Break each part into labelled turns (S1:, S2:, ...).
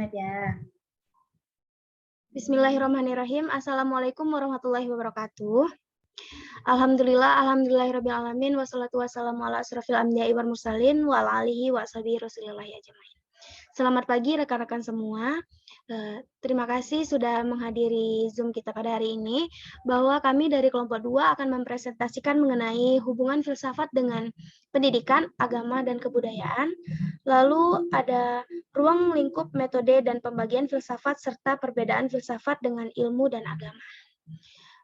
S1: Ya.
S2: Bismillahirrahmanirrahim. Assalamualaikum warahmatullahi wabarakatuh. Alhamdulillahirrabbilalamin. Wassalatu wassalamu ala asrofil anbiya'i wal mursalin wa ala alihi wa sahbihi rasulillahi ajmain. Selamat pagi rekan-rekan semua. Terima kasih sudah menghadiri Zoom kita pada hari ini, bahwa kami dari kelompok 2 akan mempresentasikan mengenai hubungan filsafat dengan pendidikan, agama, dan kebudayaan. Lalu ada ruang lingkup metode dan pembagian filsafat serta perbedaan filsafat dengan ilmu dan agama.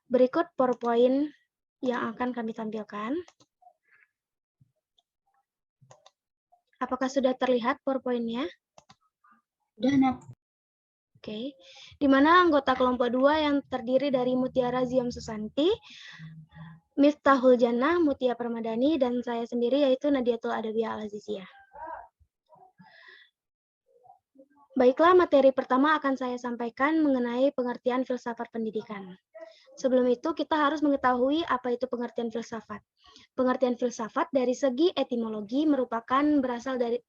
S2: Berikut PowerPoint yang akan kami tampilkan. Apakah sudah terlihat PowerPoint-nya?
S1: Udah, Nat.
S2: Oke, di mana anggota kelompok 2 yang terdiri dari Mutiara Ziam Susanti, Miftahul Jannah, Mutia Permadani, dan saya sendiri yaitu Nadiatul Adabiyah Al-Aziziyah. Baiklah, materi pertama akan saya sampaikan mengenai pengertian filsafat pendidikan. Sebelum itu, kita harus mengetahui apa itu pengertian filsafat. Pengertian filsafat dari segi etimologi merupakan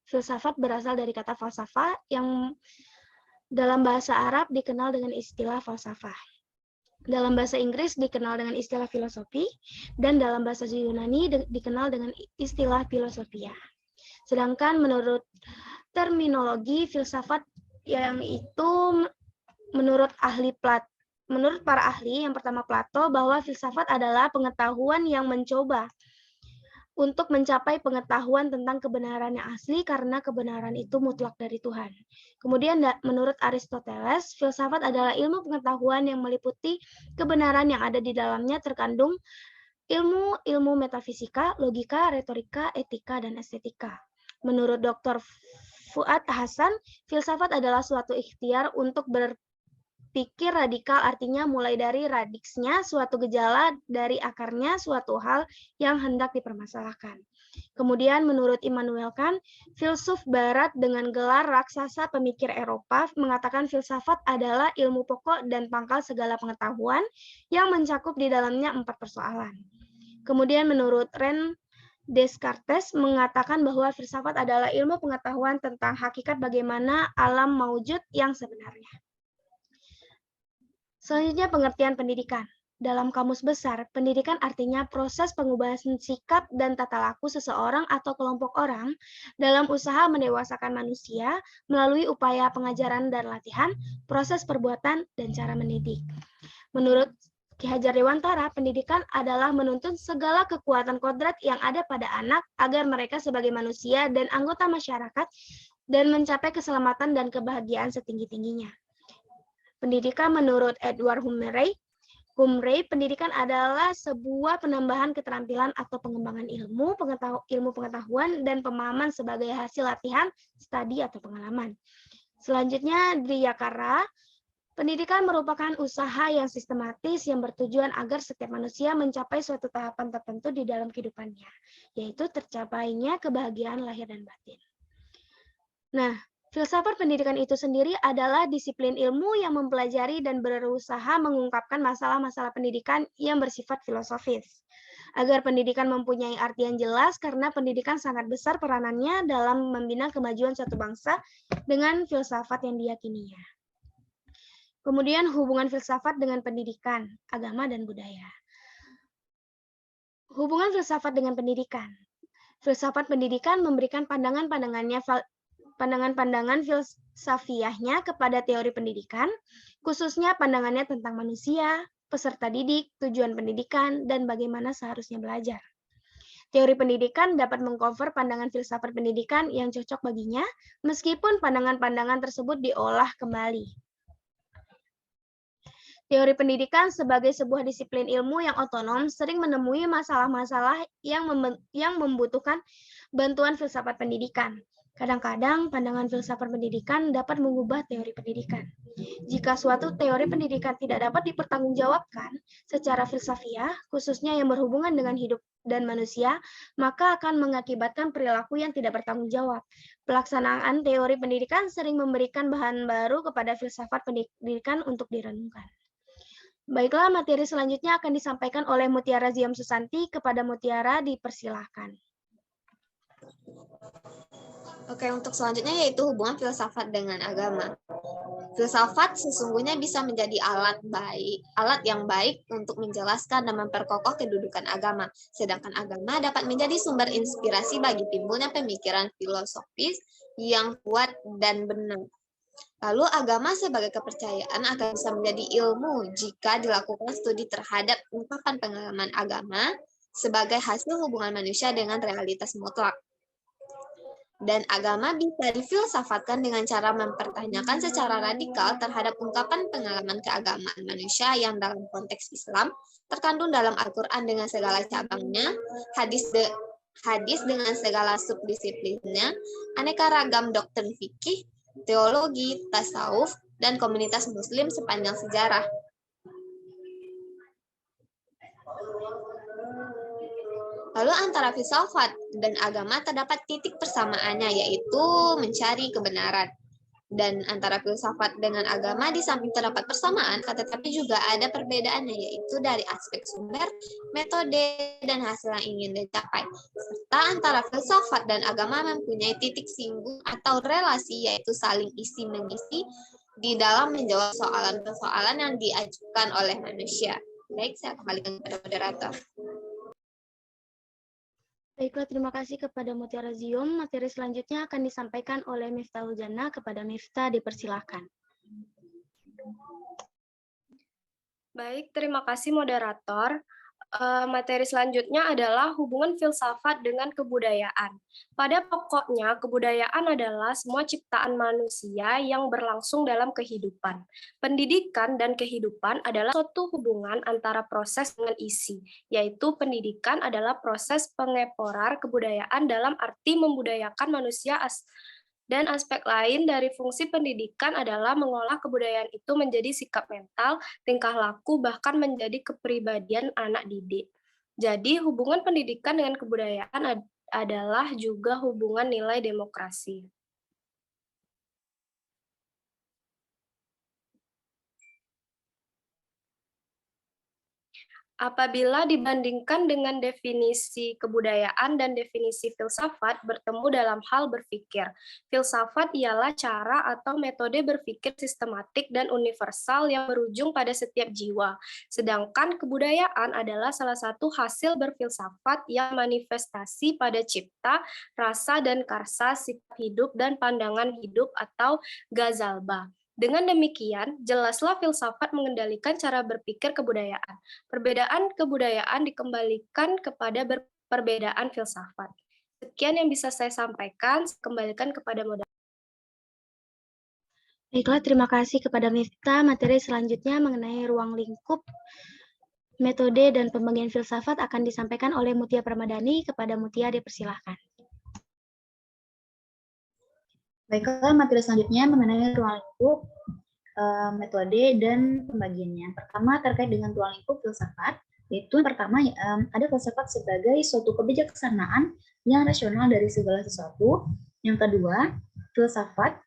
S2: filsafat berasal dari kata falsafah yang dalam bahasa Arab dikenal dengan istilah falsafah. Dalam bahasa Inggris dikenal dengan istilah filosofi, dan dalam bahasa Yunani dikenal dengan istilah filosofia. Sedangkan menurut terminologi filsafat yang itu menurut para ahli, yang pertama Plato, bahwa filsafat adalah pengetahuan yang mencoba untuk mencapai pengetahuan tentang kebenaran yang asli karena kebenaran itu mutlak dari Tuhan. Kemudian menurut Aristoteles, filsafat adalah ilmu pengetahuan yang meliputi kebenaran yang ada di dalamnya terkandung ilmu metafisika, logika, retorika, etika, dan estetika. Menurut Dr. Fuad Hasan, filsafat adalah suatu ikhtiar untuk berpikir radikal, artinya mulai dari radiksnya suatu gejala, dari akarnya suatu hal yang hendak dipermasalahkan. Kemudian menurut Immanuel Kant, filsuf barat dengan gelar raksasa pemikir Eropa mengatakan filsafat adalah ilmu pokok dan pangkal segala pengetahuan yang mencakup di dalamnya 4 persoalan. Kemudian menurut René Descartes mengatakan bahwa filsafat adalah ilmu pengetahuan tentang hakikat bagaimana alam maujud yang sebenarnya. Selanjutnya pengertian pendidikan. Dalam kamus besar, pendidikan artinya proses pengubahan sikap dan tata laku seseorang atau kelompok orang dalam usaha mendewasakan manusia melalui upaya pengajaran dan latihan, proses perbuatan, dan cara mendidik. Menurut Ki Hajar Dewantara, pendidikan adalah menuntun segala kekuatan kodrat yang ada pada anak agar mereka sebagai manusia dan anggota masyarakat dan mencapai keselamatan dan kebahagiaan setinggi-tingginya. Pendidikan menurut Edward Humrey, pendidikan adalah sebuah penambahan keterampilan atau pengembangan ilmu pengetahuan dan pemahaman sebagai hasil latihan, studi, atau pengalaman. Selanjutnya, Driyakara, pendidikan merupakan usaha yang sistematis yang bertujuan agar setiap manusia mencapai suatu tahapan tertentu di dalam kehidupannya, yaitu tercapainya kebahagiaan lahir dan batin. Nah, filsafat pendidikan itu sendiri adalah disiplin ilmu yang mempelajari dan berusaha mengungkapkan masalah-masalah pendidikan yang bersifat filosofis. Agar pendidikan mempunyai artian jelas karena pendidikan sangat besar peranannya dalam membina kemajuan suatu bangsa dengan filsafat yang diyakininya. Kemudian hubungan filsafat dengan pendidikan, agama, dan budaya. Hubungan filsafat dengan pendidikan. Filsafat pendidikan memberikan pandangan filsafiahnya kepada teori pendidikan, khususnya pandangannya tentang manusia, peserta didik, tujuan pendidikan, dan bagaimana seharusnya belajar. Teori pendidikan dapat mengcover pandangan filsafat pendidikan yang cocok baginya, meskipun pandangan-pandangan tersebut diolah kembali. Teori pendidikan sebagai sebuah disiplin ilmu yang otonom sering menemui masalah-masalah yang membutuhkan bantuan filsafat pendidikan. Kadang-kadang pandangan filsafat pendidikan dapat mengubah teori pendidikan. Jika suatu teori pendidikan tidak dapat dipertanggungjawabkan secara filsafiah, khususnya yang berhubungan dengan hidup dan manusia, maka akan mengakibatkan perilaku yang tidak bertanggung jawab. Pelaksanaan teori pendidikan sering memberikan bahan baru kepada filsafat pendidikan untuk direnungkan. Baiklah, materi selanjutnya akan disampaikan oleh Mutiara Ziam Susanti. Kepada Mutiara dipersilahkan.
S3: Oke, untuk selanjutnya yaitu hubungan filsafat dengan agama. Filsafat sesungguhnya bisa menjadi alat yang baik untuk menjelaskan dan memperkokoh kedudukan agama. Sedangkan agama dapat menjadi sumber inspirasi bagi timbulnya pemikiran filosofis yang kuat dan benar. Lalu agama sebagai kepercayaan akan bisa menjadi ilmu jika dilakukan studi terhadap ungkapan pengalaman agama sebagai hasil hubungan manusia dengan realitas mutlak. Dan agama bisa difilsafatkan dengan cara mempertanyakan secara radikal terhadap ungkapan pengalaman keagamaan manusia yang dalam konteks Islam terkandung dalam Al-Quran dengan segala cabangnya, hadis dengan segala subdisiplinnya, aneka ragam doktrin fikih, teologi, tasawuf, dan komunitas muslim sepanjang sejarah. Lalu antara filsafat dan agama terdapat titik persamaannya, yaitu mencari kebenaran. Dan antara filsafat dengan agama di samping terdapat persamaan, tetapi juga ada perbedaannya, yaitu dari aspek sumber, metode, dan hasil yang ingin dicapai. Serta antara filsafat dan agama mempunyai titik singgung atau relasi, yaitu saling isi-mengisi di dalam menjawab soalan-persoalan yang diajukan oleh manusia. Baik, saya kembalikan kepada moderator.
S2: Baiklah, terima kasih kepada Mutiara Zium. Materi selanjutnya akan disampaikan oleh Miftahul Jannah. Kepada Miftah, dipersilakan.
S4: Baik, terima kasih moderator. Materi selanjutnya adalah hubungan filsafat dengan kebudayaan. Pada pokoknya, kebudayaan adalah semua ciptaan manusia yang berlangsung dalam kehidupan. Pendidikan dan kehidupan adalah suatu hubungan antara proses dengan isi, yaitu pendidikan adalah proses pengeporar kebudayaan dalam arti membudayakan manusia dan aspek lain dari fungsi pendidikan adalah mengolah kebudayaan itu menjadi sikap mental, tingkah laku, bahkan menjadi kepribadian anak didik. Jadi hubungan pendidikan dengan kebudayaan adalah juga hubungan nilai demokrasi. Apabila dibandingkan dengan definisi kebudayaan dan definisi filsafat bertemu dalam hal berpikir. Filsafat ialah cara atau metode berpikir sistematik dan universal yang berujung pada setiap jiwa. Sedangkan kebudayaan adalah salah satu hasil berfilsafat yang manifestasi pada cipta, rasa dan karsa, sikap hidup dan pandangan hidup atau gazalba. Dengan demikian, jelaslah filsafat mengendalikan cara berpikir kebudayaan. Perbedaan kebudayaan dikembalikan kepada perbedaan filsafat. Sekian yang bisa saya sampaikan, kembalikan kepada moderator.
S2: Baiklah, terima kasih kepada Miftah. Materi selanjutnya mengenai ruang lingkup, metode, dan pembagian filsafat akan disampaikan oleh Mutia Pramadani. Kepada Mutia, dipersilahkan.
S1: Baiklah, materi selanjutnya mengenai ruang lingkup, metode, dan pembagiannya. Pertama, terkait dengan ruang lingkup filsafat, yaitu pertama ada filsafat sebagai suatu kebijaksanaan yang rasional dari segala sesuatu. Yang kedua, filsafat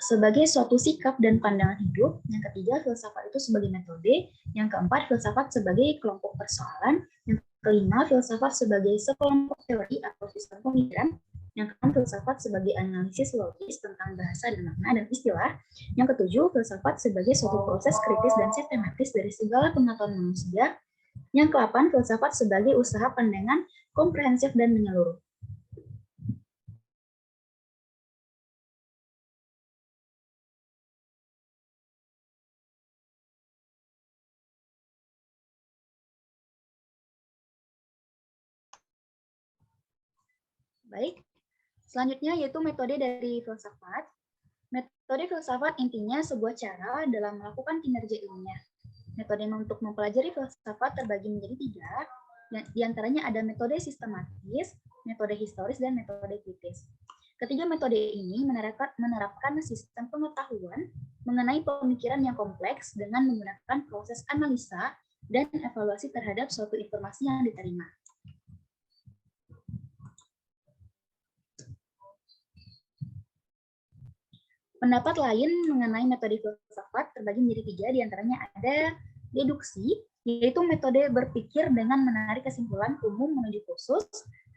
S1: sebagai suatu sikap dan pandangan hidup. Yang ketiga, filsafat itu sebagai metode. Yang keempat, filsafat sebagai kelompok persoalan. Yang kelima, filsafat sebagai sekelompok teori atau sistem pemikiran. Yang keenam, filsafat sebagai analisis logis tentang bahasa dan makna dan istilah. Yang ketujuh, filsafat sebagai suatu proses kritis dan sistematis dari segala pengetahuan manusia. Yang ke-8, filsafat sebagai usaha pandangan komprehensif dan menyeluruh. Baik, selanjutnya yaitu metode dari filsafat. Metode filsafat intinya sebuah cara dalam melakukan kinerja ilmiah. Metode untuk mempelajari filsafat terbagi menjadi 3, di antaranya ada metode sistematis, metode historis, dan metode kritis. Ketiga metode ini menerapkan sistem pengetahuan mengenai pemikiran yang kompleks dengan menggunakan proses analisa dan evaluasi terhadap suatu informasi yang diterima. Pendapat lain mengenai metode filsafat terbagi menjadi 3, diantaranya ada deduksi, yaitu metode berpikir dengan menarik kesimpulan umum menuju khusus,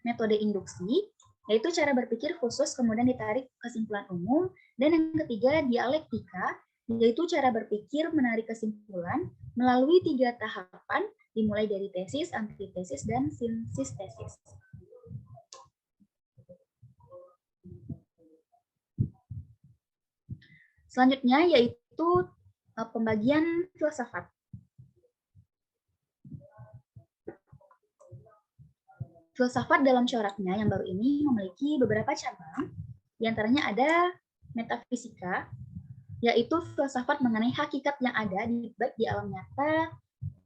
S1: metode induksi, yaitu cara berpikir khusus kemudian ditarik kesimpulan umum. Dan yang ketiga, dialektika, yaitu cara berpikir menarik kesimpulan melalui 3 tahapan, dimulai dari tesis, antitesis, dan sintesis tesis. Selanjutnya yaitu pembagian filsafat. Filsafat dalam coraknya yang baru ini memiliki beberapa cabang, diantaranya ada metafisika, yaitu filsafat mengenai hakikat yang ada baik di alam nyata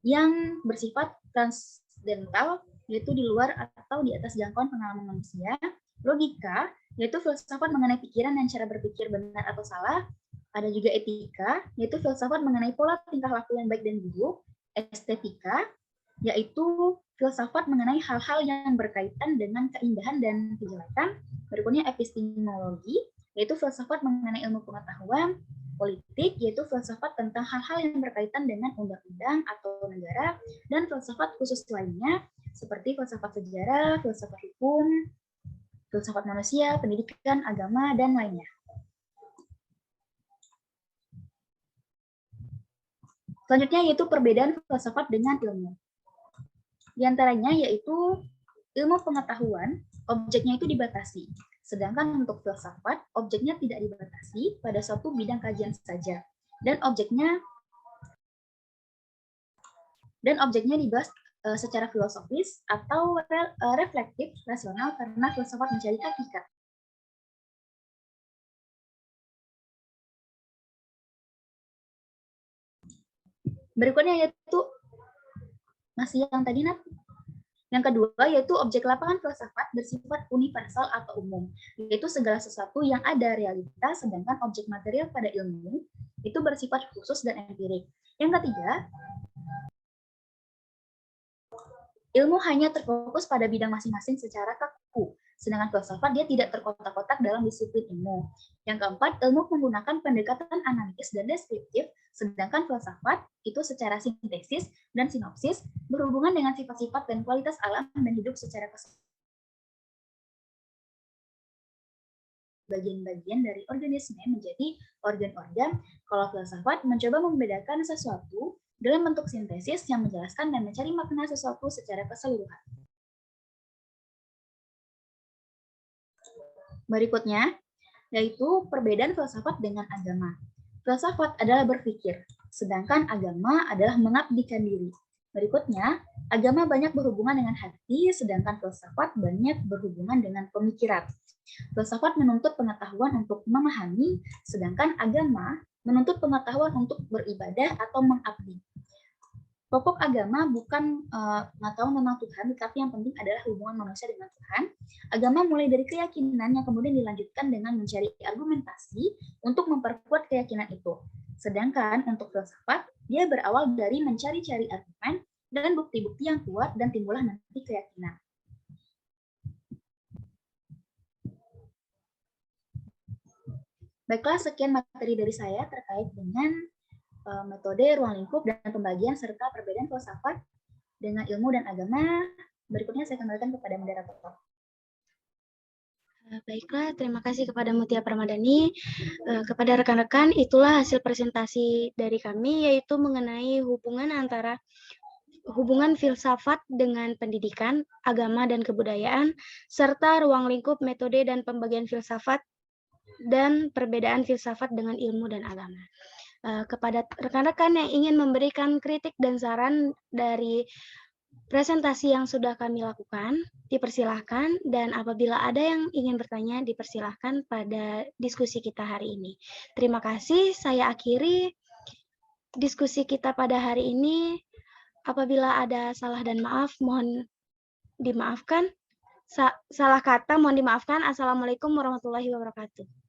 S1: yang bersifat transcendental, yaitu di luar atau di atas jangkauan pengalaman manusia. Logika, yaitu filsafat mengenai pikiran dan cara berpikir benar atau salah. Ada juga etika, yaitu filsafat mengenai pola tingkah laku yang baik dan buruk. Estetika, yaitu filsafat mengenai hal-hal yang berkaitan dengan keindahan dan kejelekan. Berikutnya epistemologi, yaitu filsafat mengenai ilmu pengetahuan. Politik, yaitu filsafat tentang hal-hal yang berkaitan dengan undang-undang atau negara. Dan filsafat khusus lainnya, seperti filsafat sejarah, filsafat hukum, filsafat manusia, pendidikan, agama, dan lainnya. Selanjutnya yaitu perbedaan filsafat dengan ilmu. Di antaranya yaitu ilmu pengetahuan, objeknya itu dibatasi. Sedangkan untuk filsafat, objeknya tidak dibatasi pada suatu bidang kajian saja. Dan objeknya dibahas secara filosofis atau reflektif, rasional, karena filsafat mencari hakikat. Berikutnya yaitu masih yang tadi, Nat. Yang kedua yaitu objek lapangan filsafat bersifat universal atau umum, yaitu segala sesuatu yang ada realitas, sedangkan objek material pada ilmu itu bersifat khusus dan empirik. Yang ketiga, ilmu hanya terfokus pada bidang masing-masing secara kaku, sedangkan filsafat dia tidak terkotak-kotak dalam disiplin ilmu. Yang keempat, ilmu menggunakan pendekatan analitis dan deskriptif, sedangkan filsafat itu secara sintesis dan sinopsis berhubungan dengan sifat-sifat dan kualitas alam dan hidup secara keseluruhan. Bagian-bagian dari organisme menjadi organ-organ, kalau filsafat mencoba membedakan sesuatu dalam bentuk sintesis yang menjelaskan dan mencari makna sesuatu secara keseluruhan. Berikutnya, yaitu perbedaan filsafat dengan agama. Filsafat adalah berpikir, sedangkan agama adalah mengabdikan diri. Berikutnya, agama banyak berhubungan dengan hati, sedangkan filsafat banyak berhubungan dengan pemikiran. Filsafat menuntut pengetahuan untuk memahami, sedangkan agama menuntut pengetahuan untuk beribadah atau mengabdi. Pokok agama bukan pengetahuan tentang Tuhan, tetapi yang penting adalah hubungan manusia dengan Tuhan. Agama mulai dari keyakinan yang kemudian dilanjutkan dengan mencari argumentasi untuk memperkuat keyakinan itu. Sedangkan untuk filsafat, dia berawal dari mencari-cari argumen dan bukti-bukti yang kuat dan timbullah nanti keyakinan. Baiklah, sekian materi dari saya terkait dengan metode ruang lingkup dan pembagian serta perbedaan filsafat dengan ilmu dan agama. Berikutnya saya kembalikan kepada moderator.
S2: Baiklah, terima kasih kepada Mutia Pramadani. Kepada rekan-rekan, itulah hasil presentasi dari kami, yaitu mengenai hubungan filsafat dengan pendidikan, agama, dan kebudayaan, serta ruang lingkup metode dan pembagian filsafat dan perbedaan filsafat dengan ilmu dan agama. Kepada rekan-rekan yang ingin memberikan kritik dan saran dari presentasi yang sudah kami lakukan, dipersilahkan, dan apabila ada yang ingin bertanya, dipersilahkan pada diskusi kita hari ini. Terima kasih, saya akhiri diskusi kita pada hari ini. Apabila ada salah dan maaf, mohon dimaafkan. Salah kata, mohon dimaafkan. Assalamualaikum warahmatullahi wabarakatuh.